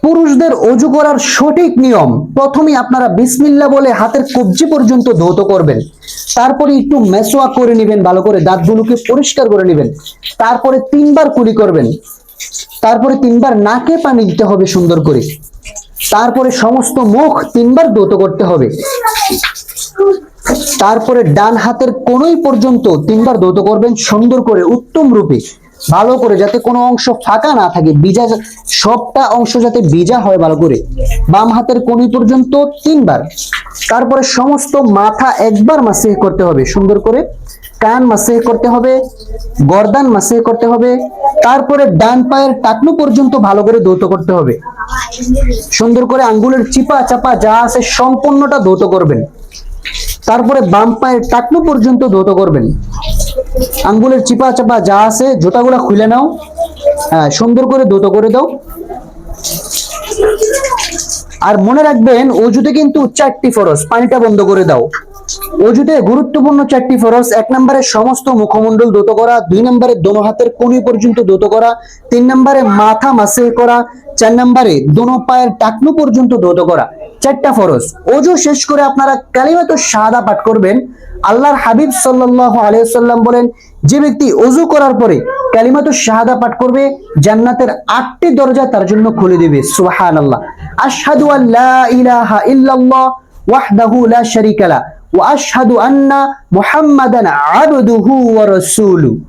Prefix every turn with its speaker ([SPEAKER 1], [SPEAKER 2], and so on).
[SPEAKER 1] পুরুষদের ওযু করার সঠিক নিয়ম, প্রথমেই আপনারা বিসমিল্লাহ বলে হাতের কবজি পর্যন্ত ধৌত করবেন। তারপরে একটু মেসওয়াক করে নেবেন, ভালো করে দাঁতগুলোকে পরিষ্কার করে নেবেন। তারপরে 3 বার কুলি করবেন। তারপরে 3 বার নাকে পানি দিতে হবে সুন্দর করে। তারপরে সমস্ত মুখ 3 বার ধৌত করতে হবে। তারপরে ডান হাতের কোণই পর্যন্ত 3 বার ধৌত করবেন সুন্দর করে, উত্তম রূপে, ভালো করে, যাতে কোনো অংশ ফাঁকা না থাকে, ভিজা, সবটা অংশ যাতে ভিজা হয় ভালো করে। বাম হাতের কোণই পর্যন্ত 3 বার। তারপরে সমস্ত মাথা 1 বার মাসিহ করতে হবে সুন্দর করে, কান মাসিহ করতে হবে, গর্দান মাসিহ করতে হবে। তারপরে ডান পায়ের টাকনু পর্যন্ত ভালো করে ধৌত করতে হবে সুন্দর করে, আঙ্গুলের চিপা চাপা যা আছে সম্পূর্ণটা ধৌত করবেন। তারপরে বাম পায়ের টাকনু পর্যন্ত ধৌত করবেন। আঙ্গুলের চিপা চাপা যা আছে জুতাগুলা খুলে নাও, হ্যাঁ সুন্দর করে ধৌত করে দাও। আর মনে রাখবেন অজুতে কিন্তু 4টি ফরজ, পানিটা বন্ধ করে দাও। অজুতে গুরুত্বপূর্ণ 4টি ফরজ: 1 নম্বরে সমস্ত মুখমণ্ডল ধৌত করা, 2 নম্বরে দোনো হাতের কোণী পর্যন্ত ধৌত করা, 3 নম্বরে মাথা মাসিহ করা, 4 নম্বরে দোনো পায়ের টাকনু পর্যন্ত ধৌত করা। 4টা ফরজ। ওযু শেষ করে আপনারা কালিমাতুশ শাহাদা পাঠ করবেন। আল্লাহর হাবিব সাল্লাল্লাহু আলাইহি ওয়াসাল্লাম বলেন, যে ব্যক্তি ওযু করার পরে কালিমাতুশ শাহাদা পাঠ করবে, জান্নাতের 8টি দরজা তার জন্য খুলে দিবে। সুবহানাল্লাহ। আশহাদু আল্লা ইলাহা ইল্লাল্লাহ ওয়াহদাহু লা শারীকা লা ওয়া আশহাদু আন্না মুহাম্মাদান আবদুহু ওয়া রাসূলুহু।